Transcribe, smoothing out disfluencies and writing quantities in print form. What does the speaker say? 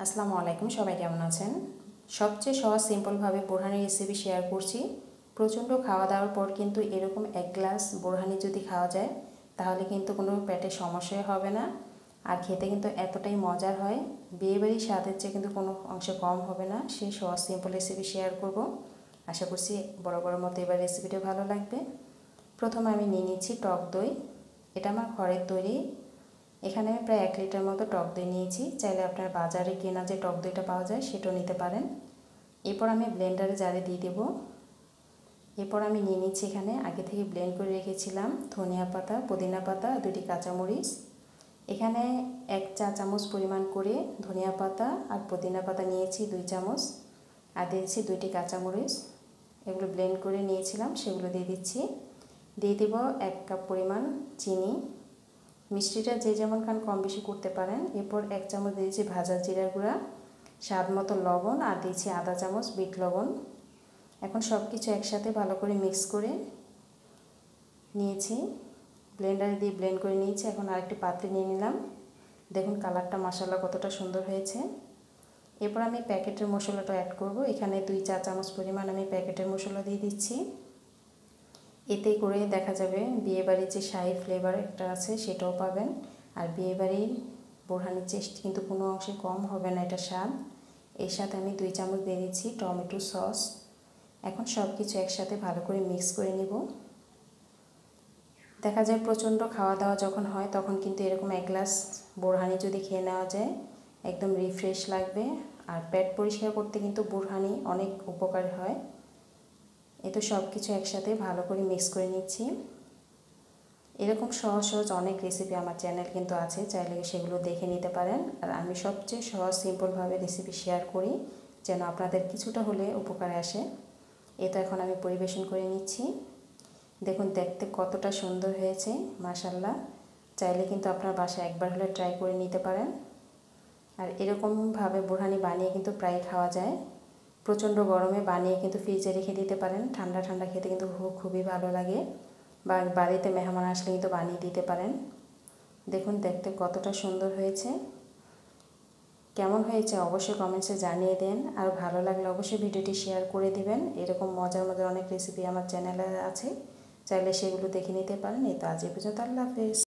আসসালামু আলাইকুম, সবাই কেমন আছেন? সবচেয়ে সহজ সিম্পলভাবে বোরহানি রেসিপি শেয়ার করছি। প্রচণ্ড খাওয়া দাওয়ার পর কিন্তু এরকম এক গ্লাস বোরহানি যদি খাওয়া যায় তাহলে কিন্তু কোনো পেটে সমস্যাই হবে না, আর খেতে কিন্তু এতটাই মজার হয়, বিয়েবাড়ির স্বাদের চেয়ে কিন্তু কোনো অংশে কম হবে না। সেই সহজ সিম্পল রেসিপি শেয়ার করব। আশা করছি বড় মতো এবার রেসিপিটা ভালো লাগবে। প্রথমে আমি নিয়ে নিচ্ছি টক দই। এটা আমার ঘরের তৈরি। এখানে আমি প্রায় 1 লিটার মতো টক দই নিয়েছি। চাইলে আপনার বাজারে কেনা যে টক দইটা পাওয়া যায় সেটাও নিতে পারেন। এরপর আমি ব্লেন্ডারে জারে দিয়ে দেব। এরপর আমি নিয়ে নিচ্ছি এখানে আগে থেকে ব্লেন্ড করে রেখেছিলাম ধনিয়া পাতা, পুদিনা পাতা, 2টি কাঁচামরিচ। এখানে 1 চা চামচ পরিমাণ করে ধনিয়া পাতা আর পুদিনা পাতা নিয়েছি 2 চামচ, আর দিয়েছি 2টি কাঁচামরিচ। এগুলো ব্লেন্ড করে নিয়েছিলাম, সেগুলো দিয়ে দিচ্ছি। দিয়ে দেব 1 কাপ পরিমাণ চিনি। মিষ্টিটা যে যেমন খান কম বেশি করতে পারেন। এরপর 1 চামচ দিয়েছি ভাজা জিরার গুঁড়া, স্বাদ মতো লবণ, আর দিয়েছি আধা চামচ বিট লবণ। এখন সব কিছু একসাথে ভালো করে মিক্স করে নিয়েছি, ব্লেন্ডারে দিয়ে ব্লেন্ড করে নিয়েছি। এখন আরেকটি পাত্রে নিয়ে নিলাম। দেখুন কালারটা মাশাআল্লাহ কতটা সুন্দর হয়েছে। এরপর আমি প্যাকেটের মশলাটা অ্যাড করব। এখানে 2 চা চামচ পরিমাণ আমি প্যাকেটের মশলা দিয়ে দিচ্ছি। এতে করে দেখা যাবে বিয়েবাড়ির যে শাহি ফ্লেভার একটা আছে সেটাও পাবেন, আর বিয়েবাড়ির বোরহানির টেস্ট কিন্তু কোনো অংশে কম হবে না এটা স্বাদ। এর সাথে আমি 2 চামচ দিয়ে দিচ্ছি টমেটো সস। এখন সব কিছু একসাথে ভালো করে মিক্স করে নিব। দেখা যায় প্রচণ্ড খাওয়া দাওয়া যখন হয় তখন কিন্তু এরকম 1 গ্লাস বোরহানি যদি খেয়ে নেওয়া যায় একদম রিফ্রেশ লাগবে, আর পেট পরিষ্কার করতে কিন্তু বোরহানি অনেক উপকার হয়। তো সব কিছু একসাথে ভালো করে মিক্স করে নিচ্ছি। এরকম সহজ অনেক রেসিপি আমার চ্যানেল কিন্তু আছে, চাইলে সেগুলো দেখে নিতে পারেন। আর আমি সবচেয়ে সহজ সিম্পলভাবে রেসিপি শেয়ার করি যেন আপনাদের কিছুটা হলে উপকারে আসে। তো এখন আমি পরিবেশন করে নিচ্ছি। দেখুন দেখতে কতটা সুন্দর হয়েছে মাশাআল্লাহ। চাইলে কিন্তু আপনার বাসায় একবার হলে ট্রাই করে নিতে পারেন। আর এরকমভাবে বোরহানি বানিয়ে কিন্তু প্রায় খাওয়া যায়। প্রচণ্ড গরমে বানিয়ে কিন্তু ফ্রিজে রেখে দিতে পারেন, ঠান্ডা ঠান্ডা খেতে কিন্তু খুবই ভালো লাগে, বা বাড়িতে মেহমান আসলে কিন্তু বানিয়ে দিতে পারেন। দেখুন দেখতে কতটা সুন্দর হয়েছে। কেমন হয়েছে অবশ্যই কমেন্টসে জানিয়ে দেন, আর ভালো লাগলে অবশ্যই ভিডিওটি শেয়ার করে দিবেন। এরকম মজার অনেক রেসিপি আমার চ্যানেলে আছে, চাইলে সেগুলো দেখে নিতে পারেন। তো আজ এই পর্যন্ত, আল্লাহ হাফেজ।